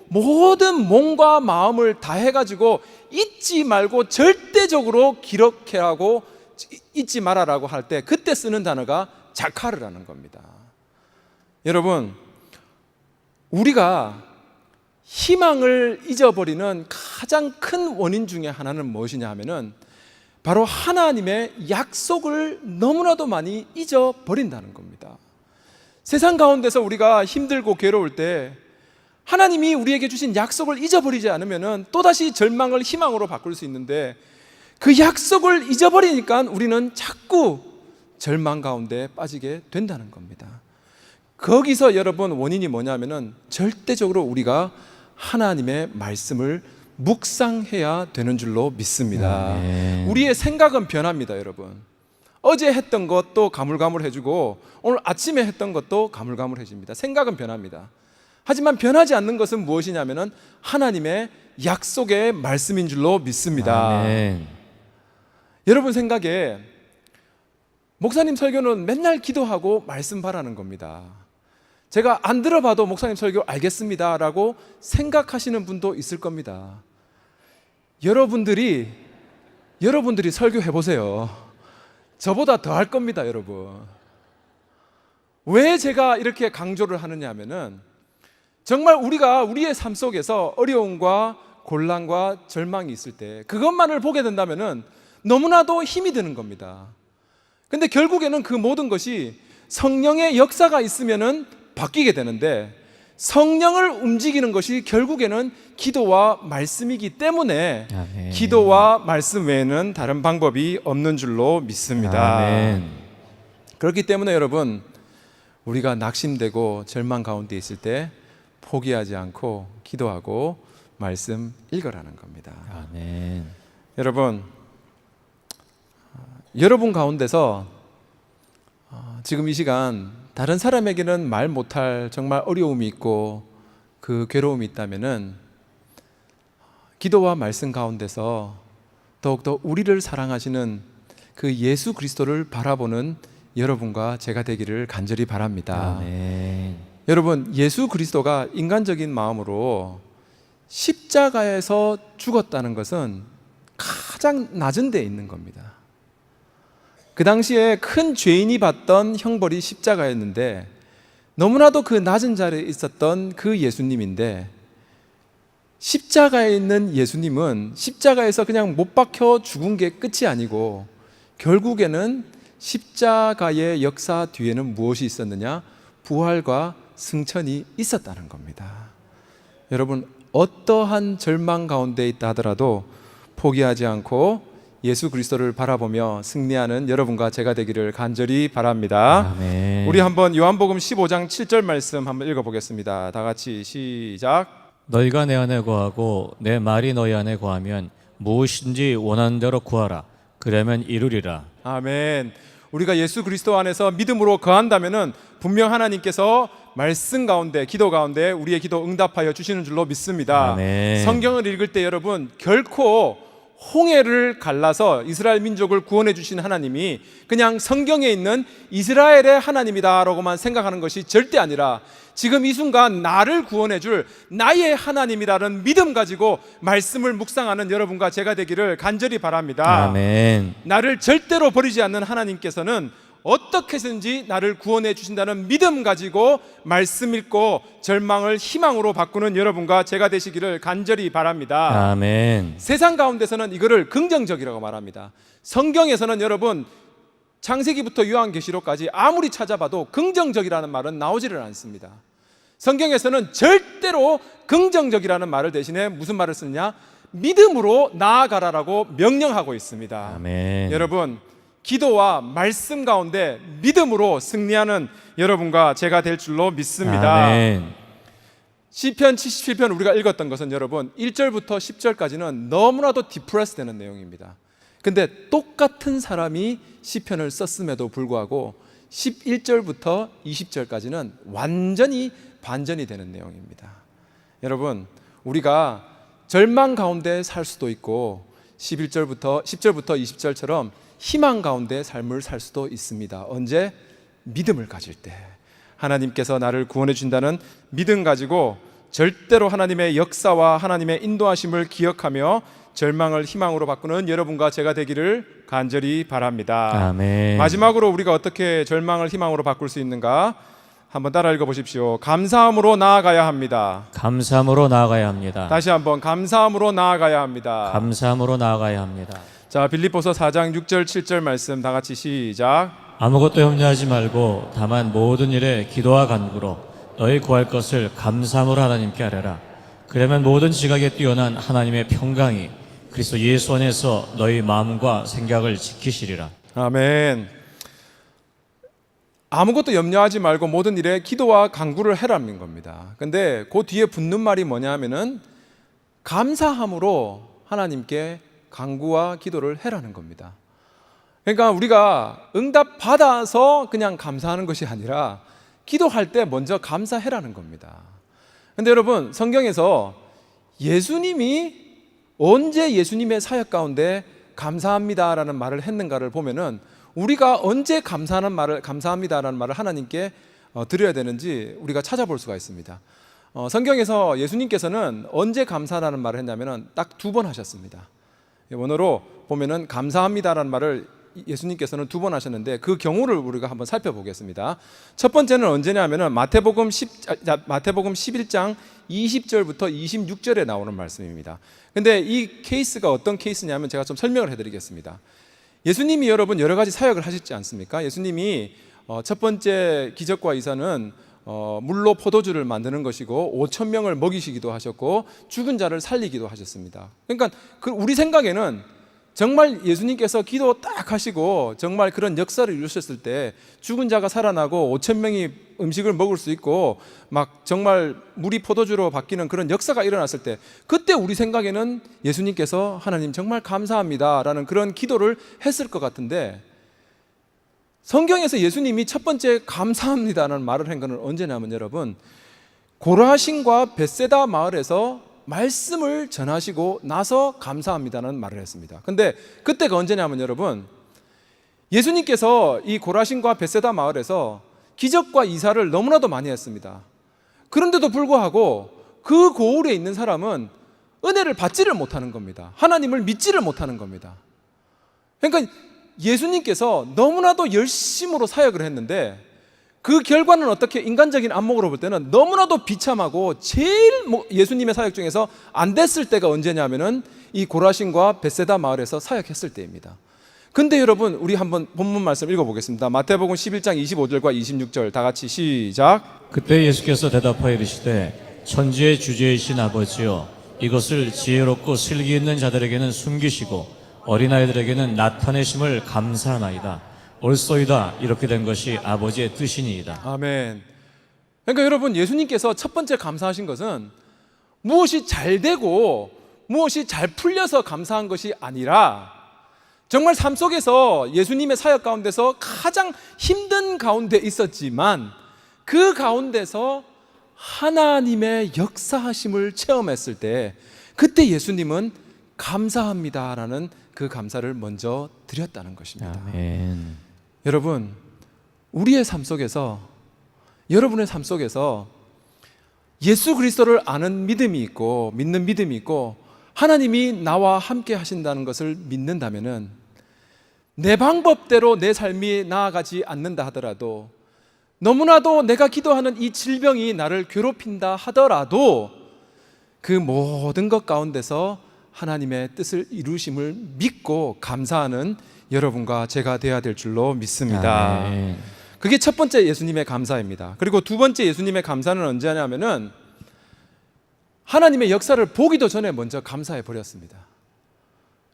Speaker 1: 모든 몸과 마음을 다 해가지고 잊지 말고 절대적으로 기록해라고 잊지 말아라고 할 때 그때 쓰는 단어가 자카르라는 겁니다. 여러분, 우리가 희망을 잊어버리는 가장 큰 원인 중에 하나는 무엇이냐 하면은 바로 하나님의 약속을 너무나도 많이 잊어버린다는 겁니다. 세상 가운데서 우리가 힘들고 괴로울 때 하나님이 우리에게 주신 약속을 잊어버리지 않으면 또다시 절망을 희망으로 바꿀 수 있는데 그 약속을 잊어버리니까 우리는 자꾸 절망 가운데 빠지게 된다는 겁니다. 거기서 여러분 원인이 뭐냐면은 절대적으로 우리가 하나님의 말씀을 묵상해야 되는 줄로 믿습니다. 우리의 생각은 변합니다, 여러분. 어제 했던 것도 가물가물해지고 오늘 아침에 했던 것도 가물가물해집니다. 생각은 변합니다. 하지만 변하지 않는 것은 무엇이냐면은 하나님의 약속의 말씀인 줄로 믿습니다.
Speaker 2: 아멘.
Speaker 1: 여러분 생각에 목사님 설교는 맨날 기도하고 말씀 바라는 겁니다. 제가 안 들어봐도 목사님 설교 알겠습니다 라고 생각하시는 분도 있을 겁니다. 여러분들이 설교해 보세요. 저보다 더 할 겁니다, 여러분. 왜 제가 이렇게 강조를 하느냐 하면은 정말 우리가 우리의 삶 속에서 어려움과 곤란과 절망이 있을 때 그것만을 보게 된다면은 너무나도 힘이 드는 겁니다. 근데 결국에는 그 모든 것이 성령의 역사가 있으면은 바뀌게 되는데 성령을 움직이는 것이 결국에는 기도와 말씀이기 때문에
Speaker 2: 아멘.
Speaker 1: 기도와 말씀 외에는 다른 방법이 없는 줄로 믿습니다.
Speaker 2: 아멘.
Speaker 1: 그렇기 때문에 여러분, 우리가 낙심되고 절망 가운데 있을 때 포기하지 않고 기도하고 말씀 읽으라는 겁니다.
Speaker 2: 아멘.
Speaker 1: 여러분 가운데서 지금 이 시간 다른 사람에게는 말 못할 정말 어려움이 있고 그 괴로움이 있다면은 기도와 말씀 가운데서 더욱더 우리를 사랑하시는 그 예수 그리스도를 바라보는 여러분과 제가 되기를 간절히 바랍니다.
Speaker 2: 아멘.
Speaker 1: 여러분, 예수 그리스도가 인간적인 마음으로 십자가에서 죽었다는 것은 가장 낮은 데에 있는 겁니다. 그 당시에 큰 죄인이 받던 형벌이 십자가였는데 너무나도 그 낮은 자리에 있었던 그 예수님인데, 십자가에 있는 예수님은 십자가에서 그냥 못 박혀 죽은 게 끝이 아니고 결국에는 십자가의 역사 뒤에는 무엇이 있었느냐? 부활과 승천이 있었다는 겁니다. 여러분, 어떠한 절망 가운데 있다 하더라도 포기하지 않고 예수 그리스도를 바라보며 승리하는 여러분과 제가 되기를 간절히 바랍니다.
Speaker 2: 아멘.
Speaker 1: 우리 한번 요한복음 15장 7절 말씀 한번 읽어보겠습니다. 다 같이 시작.
Speaker 2: 너희가 내 안에 거하고 내 말이 너희 안에 거하면 무엇인지 원하는 대로 구하라. 그러면 이루리라.
Speaker 1: 아멘. 우리가 예수 그리스도 안에서 믿음으로 거한다면은 분명 하나님께서 말씀 가운데, 기도 가운데 우리의 기도 응답하여 주시는 줄로 믿습니다.
Speaker 2: 아멘.
Speaker 1: 성경을 읽을 때 여러분, 결코 홍해를 갈라서 이스라엘 민족을 구원해 주신 하나님이 그냥 성경에 있는 이스라엘의 하나님이다라고만 생각하는 것이 절대 아니라 지금 이 순간 나를 구원해 줄 나의 하나님이라는 믿음 가지고 말씀을 묵상하는 여러분과 제가 되기를 간절히 바랍니다.
Speaker 2: 아멘.
Speaker 1: 나를 절대로 버리지 않는 하나님께서는 어떻게 해서든지 나를 구원해 주신다는 믿음 가지고 말씀 읽고 절망을 희망으로 바꾸는 여러분과 제가 되시기를 간절히 바랍니다.
Speaker 2: 아멘.
Speaker 1: 세상 가운데서는 이거를 긍정적이라고 말합니다. 성경에서는 여러분, 창세기부터 요한계시록까지 아무리 찾아봐도 긍정적이라는 말은 나오지를 않습니다. 성경에서는 절대로 긍정적이라는 말을 대신에 무슨 말을 쓰느냐? 믿음으로 나아가라라고 명령하고 있습니다.
Speaker 2: 아멘.
Speaker 1: 여러분, 기도와 말씀 가운데 믿음으로 승리하는 여러분과 제가 될 줄로 믿습니다.
Speaker 2: 아멘.
Speaker 1: 시편 77편 우리가 읽었던 것은 여러분 1절부터 10절까지는 너무나도 디프레스 되는 내용입니다. 근데 똑같은 사람이 시편을 썼음에도 불구하고 11절부터 20절까지는 완전히 반전이 되는 내용입니다. 여러분, 우리가 절망 가운데 살 수도 있고 10절부터 20절처럼 희망 가운데 삶을 살 수도 있습니다. 언제? 믿음을 가질 때. 하나님께서 나를 구원해 준다는 믿음 가지고 절대로 하나님의 역사와 하나님의 인도하심을 기억하며 절망을 희망으로 바꾸는 여러분과 제가 되기를 간절히 바랍니다.
Speaker 2: 아멘.
Speaker 1: 마지막으로 우리가 어떻게 절망을 희망으로 바꿀 수 있는가? 한번 따라 읽어보십시오. 감사함으로 나아가야 합니다.
Speaker 2: 감사함으로 나아가야 합니다.
Speaker 1: 다시 한번 감사함으로 나아가야 합니다.
Speaker 2: 감사함으로 나아가야 합니다.
Speaker 1: 자, 빌립보서 4장 6절 7절 말씀 다 같이 시작.
Speaker 2: 아무것도 염려하지 말고 다만 모든 일에 기도와 간구로 너희 구할 것을 감사함으로 하나님께 아뢰라. 그러면 모든 지각에 뛰어난 하나님의 평강이 그리스도 예수 안에서 너희 마음과 생각을 지키시리라.
Speaker 1: 아멘. 아무것도 염려하지 말고 모든 일에 기도와 간구를 해라는 겁니다. 근데 그 뒤에 붙는 말이 뭐냐 하면은 감사함으로 하나님께 간구와 기도를 해라는 겁니다. 그러니까 우리가 응답 받아서 그냥 감사하는 것이 아니라 기도할 때 먼저 감사해라는 겁니다. 근데 여러분, 성경에서 예수님이 언제 예수님의 사역 가운데 감사합니다라는 말을 했는가를 보면은 우리가 언제 감사합니다라는 말을 하나님께 드려야 되는지 우리가 찾아볼 수가 있습니다. 성경에서 예수님께서는 언제 감사라는 말을 했냐면은 딱 2번 하셨습니다. 원어로 보면은 감사합니다라는 말을 예수님께서는 2번 하셨는데 그 경우를 우리가 한번 살펴보겠습니다. 첫 번째는 언제냐면은 마태복음 11장 20절부터 26절에 나오는 말씀입니다. 근데 이 케이스가 어떤 케이스냐면 제가 좀 설명을 해드리겠습니다. 예수님이 여러분 여러 가지 사역을 하셨지 않습니까? 예수님이 첫 번째 기적과 이사는 물로 포도주를 만드는 것이고 5천 명을 먹이시기도 하셨고 죽은 자를 살리기도 하셨습니다. 그러니까 우리 생각에는 정말 예수님께서 기도 딱 하시고 정말 그런 역사를 이루셨을 때 죽은 자가 살아나고 5천 명이 음식을 먹을 수 있고 막 정말 물이 포도주로 바뀌는 그런 역사가 일어났을 때 그때 우리 생각에는 예수님께서 하나님 정말 감사합니다 라는 그런 기도를 했을 것 같은데 성경에서 예수님이 첫 번째 감사합니다라는 말을 한 것은 언제냐면 여러분, 고라신과 벳세다 마을에서 말씀을 전하시고 나서 감사합니다라는 말을 했습니다. 근데 그때가 언제냐면 여러분, 예수님께서 이 고라신과 벳세다 마을에서 기적과 이사를 너무나도 많이 했습니다. 그런데도 불구하고 그 고을에 있는 사람은 은혜를 받지를 못하는 겁니다. 하나님을 믿지를 못하는 겁니다. 그러니까 예수님께서 너무나도 열심으로 사역을 했는데 그 결과는 어떻게, 인간적인 안목으로 볼 때는 너무나도 비참하고 제일 예수님의 사역 중에서 안 됐을 때가 언제냐면은 이 고라신과 벳세다 마을에서 사역했을 때입니다. 근데 여러분, 우리 한번 본문 말씀 읽어보겠습니다. 마태복음 11장 25절과 26절 다 같이 시작.
Speaker 2: 그때 예수께서 대답하여 이르시되 천지의 주제이신 아버지여, 이것을 지혜롭고 슬기 있는 자들에게는 숨기시고 어린아이들에게는 나타내심을 감사하나이다. 옳소이다. 이렇게 된 것이 아버지의 뜻이니이다.
Speaker 1: 아멘. 그러니까 여러분, 예수님께서 첫 번째 감사하신 것은 무엇이 잘 되고 무엇이 잘 풀려서 감사한 것이 아니라, 정말 삶 속에서 예수님의 사역 가운데서 가장 힘든 가운데 있었지만 그 가운데서 하나님의 역사하심을 체험했을 때, 그때 예수님은 감사합니다라는 그 감사를 먼저 드렸다는 것입니다.
Speaker 2: 아멘.
Speaker 1: 여러분, 우리의 삶 속에서, 여러분의 삶 속에서 예수 그리스도를 아는 믿음이 있고, 믿는 믿음이 있고, 하나님이 나와 함께 하신다는 것을 믿는다면은 내 방법대로 내 삶이 나아가지 않는다 하더라도, 너무나도 내가 기도하는 이 질병이 나를 괴롭힌다 하더라도 그 모든 것 가운데서 하나님의 뜻을 이루심을 믿고 감사하는 여러분과 제가 되어야 될 줄로 믿습니다.
Speaker 2: 아멘.
Speaker 1: 그게 첫 번째 예수님의 감사입니다. 그리고 두 번째 예수님의 감사는 언제 하냐면은 하나님의 역사를 보기도 전에 먼저 감사해 버렸습니다.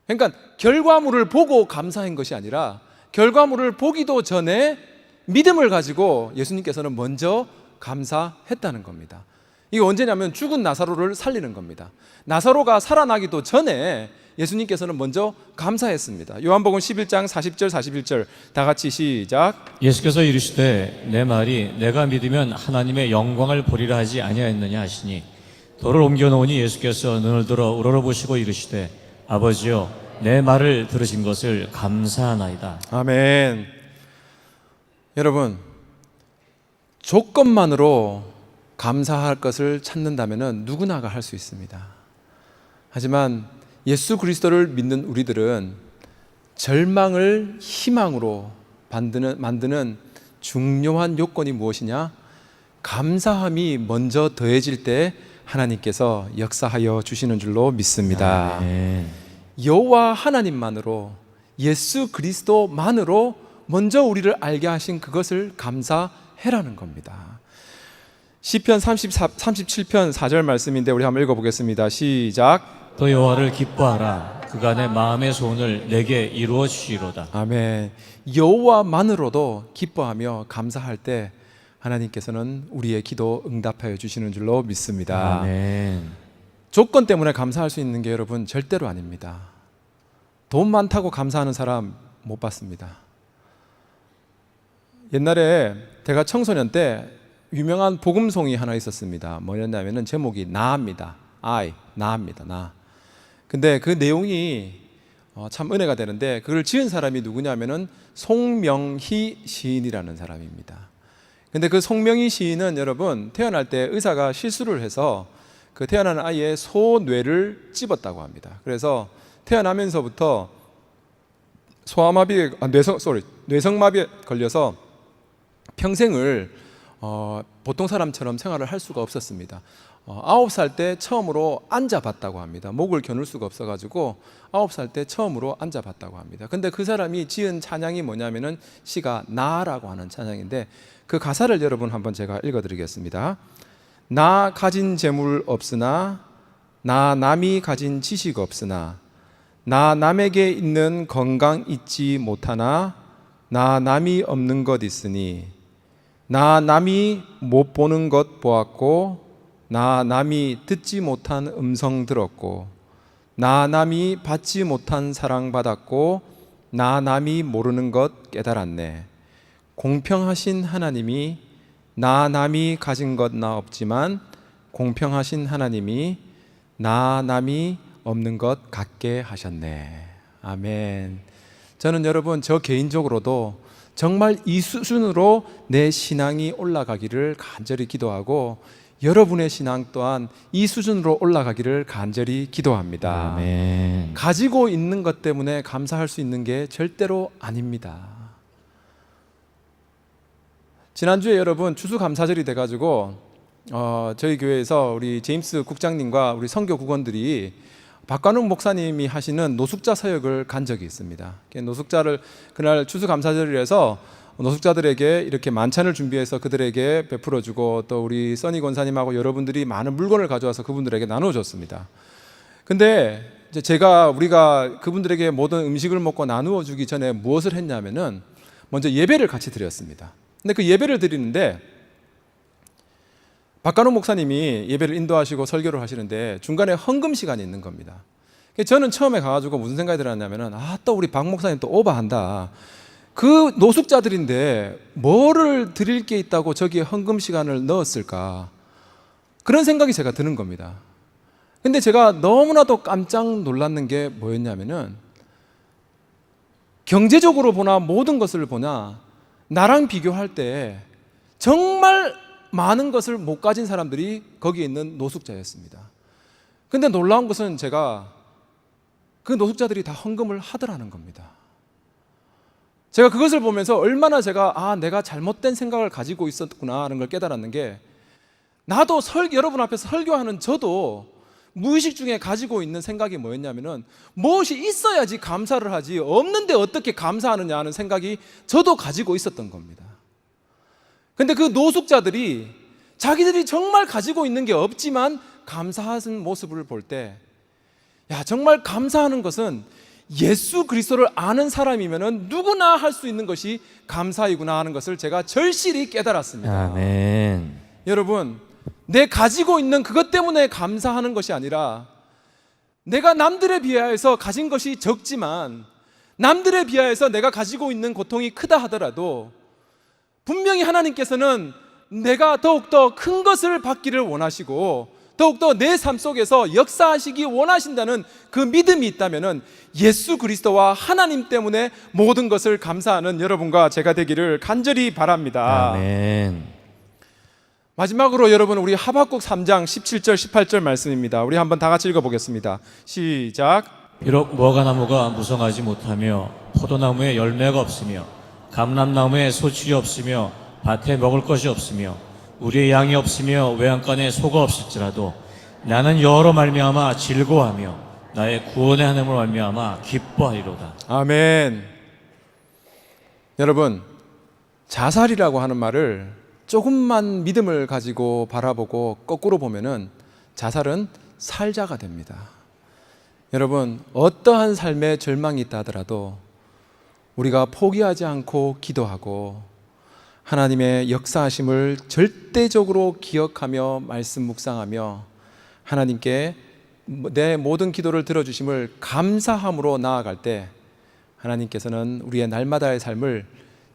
Speaker 1: 그러니까 결과물을 보고 감사한 것이 아니라 결과물을 보기도 전에 믿음을 가지고 예수님께서는 먼저 감사했다는 겁니다. 이게 언제냐면 죽은 나사로를 살리는 겁니다. 나사로가 살아나기도 전에 예수님께서는 먼저 감사했습니다. 요한복음 11장 40절 41절 다 같이 시작.
Speaker 2: 예수께서 이르시되 내 말이 내가 믿으면 하나님의 영광을 보리라 하지 아니하였느냐 하시니, 돌을 옮겨 놓으니 예수께서 눈을 들어 우러러보시고 이르시되 아버지여, 내 말을 들으신 것을 감사하나이다.
Speaker 1: 아멘. 여러분, 조건만으로 감사할 것을 찾는다면 누구나가 할 수 있습니다. 하지만 예수 그리스도를 믿는 우리들은 절망을 희망으로 만드는 중요한 요건이 무엇이냐? 감사함이 먼저 더해질 때 하나님께서 역사하여 주시는 줄로 믿습니다.
Speaker 2: 아멘.
Speaker 1: 여호와 하나님만으로, 예수 그리스도만으로 먼저 우리를 알게 하신 그것을 감사해라는 겁니다. 시편 37편 4절 말씀인데 우리 한번 읽어보겠습니다. 시작.
Speaker 2: 또 여호와를 기뻐하라. 그가 내 마음의 소원을 내게 이루어 주시리로다.
Speaker 1: 아멘. 여호와만으로도 기뻐하며 감사할 때 하나님께서는 우리의 기도 응답하여 주시는 줄로 믿습니다.
Speaker 2: 아멘.
Speaker 1: 조건 때문에 감사할 수 있는 게 여러분 절대로 아닙니다. 돈 많다고 감사하는 사람 못 봤습니다. 옛날에 제가 청소년 때 유명한 복음송이 하나 있었습니다. 뭐였냐면은 제목이 나입니다. 나입니다. 나. 근데 그 내용이 참 은혜가 되는데, 그걸 지은 사람이 누구냐면은 송명희 시인이라는 사람입니다. 근데 그 송명희 시인은 여러분 태어날 때 의사가 실수를 해서 그 태어나는 아이의 소뇌를 찝었다고 합니다. 그래서 태어나면서부터 뇌성마비에 걸려서 평생을 보통 사람처럼 생활을 할 수가 없었습니다. 9살 때 처음으로 앉아봤다고 합니다. 목을 겨눌 수가 없어가지고 9살 때 처음으로 앉아봤다고 합니다. 근데 그 사람이 지은 찬양이 뭐냐면은 시가 나라고 하는 찬양인데, 그 가사를 여러분 한번 제가 읽어드리겠습니다. 나 가진 재물 없으나, 나 남이 가진 지식 없으나, 나 남에게 있는 건강 잊지 못하나, 나 남이 없는 것 있으니, 나 남이 못 보는 것 보았고, 나 남이 듣지 못한 음성 들었고, 나 남이 받지 못한 사랑 받았고, 나 남이 모르는 것 깨달았네. 공평하신 하나님이 나 남이 가진 것 나 없지만 공평하신 하나님이 나 남이 없는 것 같게 하셨네. 아멘. 저는 여러분 저 개인적으로도 정말 이 수준으로 내 신앙이 올라가기를 간절히 기도하고 여러분의 신앙 또한 이 수준으로 올라가기를 간절히 기도합니다.
Speaker 2: 아멘.
Speaker 1: 가지고 있는 것 때문에 감사할 수 있는 게 절대로 아닙니다. 지난주에 여러분 추수감사절이 돼가지고 저희 교회에서 우리 제임스 국장님과 우리 선교 국원들이 박관웅 목사님이 하시는 노숙자 사역을 간 적이 있습니다. 노숙자를 그날 추수감사절이라서 노숙자들에게 이렇게 만찬을 준비해서 그들에게 베풀어주고 또 우리 써니 권사님하고 여러분들이 많은 물건을 가져와서 그분들에게 나눠줬습니다. 근데 이제 우리가 그분들에게 모든 음식을 먹고 나누어 주기 전에 무엇을 했냐면은 먼저 예배를 같이 드렸습니다. 근데 그 예배를 드리는데 박관웅 목사님이 예배를 인도하시고 설교를 하시는데 중간에 헌금 시간이 있는 겁니다. 저는 처음에 가가지고 무슨 생각이 들었냐면은 또 우리 박 목사님 또 오버한다. 그 노숙자들인데 뭐를 드릴 게 있다고 저기에 헌금 시간을 넣었을까? 그런 생각이 제가 드는 겁니다. 근데 제가 너무나도 깜짝 놀랐는 게 뭐였냐면은 경제적으로 보나 모든 것을 보나 나랑 비교할 때 정말 많은 것을 못 가진 사람들이 거기에 있는 노숙자였습니다. 근데 놀라운 것은 제가 그 노숙자들이 다 헌금을 하더라는 겁니다. 제가 그것을 보면서 얼마나 제가 내가 잘못된 생각을 가지고 있었구나 하는 걸 깨달았는 게 나도 여러분 앞에서 설교하는 저도 무의식 중에 가지고 있는 생각이 뭐였냐면은 무엇이 있어야지 감사를 하지 없는데 어떻게 감사하느냐 하는 생각이 저도 가지고 있었던 겁니다. 근데 그 노숙자들이 자기들이 정말 가지고 있는 게 없지만 감사하는 모습을 볼 때 정말 감사하는 것은 예수 그리스도를 아는 사람이면 누구나 할 수 있는 것이 감사이구나 하는 것을 제가 절실히 깨달았습니다.
Speaker 2: 아멘.
Speaker 1: 여러분, 내 가지고 있는 그것 때문에 감사하는 것이 아니라 내가 남들에 비하여서 가진 것이 적지만 남들에 비하여서 내가 가지고 있는 고통이 크다 하더라도 분명히 하나님께서는 내가 더욱더 큰 것을 받기를 원하시고 더욱더 내 삶 속에서 역사하시기 원하신다는 그 믿음이 있다면 예수 그리스도와 하나님 때문에 모든 것을 감사하는 여러분과 제가 되기를 간절히 바랍니다.
Speaker 2: 아멘.
Speaker 1: 마지막으로 여러분 우리 하박국 3장 17절 18절 말씀입니다. 우리 한번 다 같이 읽어보겠습니다. 시작.
Speaker 2: 비록 무화과나무가 무성하지 못하며 포도나무에 열매가 없으며 감람나무에 소출이 없으며 밭에 먹을 것이 없으며 우리의 양이 없으며 외양간에 소가 없을지라도 나는 여호와로 말미암아 즐거워하며 나의 구원의 하나님으로 말미암아 기뻐하리로다.
Speaker 1: 아멘. 여러분, 자살이라고 하는 말을 조금만 믿음을 가지고 바라보고 거꾸로 보면은 자살은 살자가 됩니다. 여러분, 어떠한 삶에 절망이 있다 하더라도 우리가 포기하지 않고 기도하고 하나님의 역사하심을 절대적으로 기억하며 말씀 묵상하며 하나님께 내 모든 기도를 들어주심을 감사함으로 나아갈 때 하나님께서는 우리의 날마다의 삶을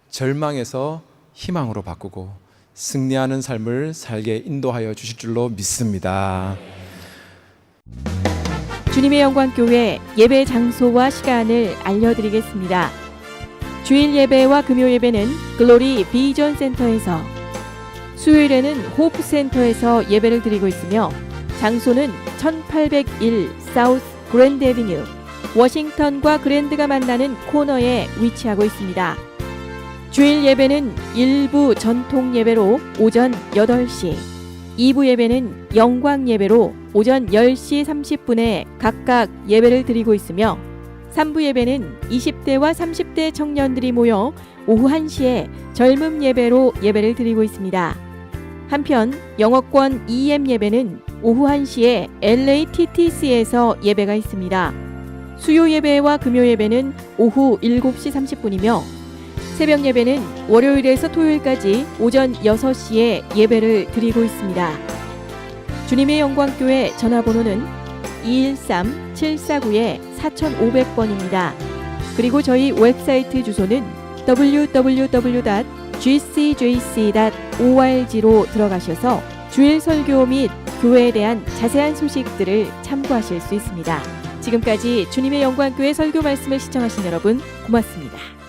Speaker 1: 절망에서 희망으로 바꾸고 승리하는 삶을 살게 인도하여 주실 줄로 믿습니다.
Speaker 3: 주님의 영광교회 예배 장소와 시간을 알려드리겠습니다. 주일 예배와 금요 예배는 글로리 비전 센터에서, 수요일에는 호프 센터에서 예배를 드리고 있으며 장소는 1801 사우스 그랜드 애비뉴 워싱턴과 그랜드가 만나는 코너에 위치하고 있습니다. 주일 예배는 1부 전통 예배로 오전 8시, 2부 예배는 영광 예배로 오전 10시 30분에 각각 예배를 드리고 있으며 3부 예배는 20대와 30대 청년들이 모여 오후 1시에 젊음 예배로 예배를 드리고 있습니다. 한편 영어권 EM 예배는 오후 1시에 LATTC에서 예배가 있습니다. 수요 예배와 금요 예배는 오후 7시 30분이며 새벽 예배는 월요일에서 토요일까지 오전 6시에 예배를 드리고 있습니다. 주님의 영광교회 전화번호는 213-749-4500번입니다. 그리고 저희 웹사이트 주소는 www.joseph gcjc.org로 들어가셔서 주일 설교 및 교회에 대한 자세한 소식들을 참고하실 수 있습니다. 지금까지 주님의 영광교회 설교 말씀을 시청하신 여러분 고맙습니다.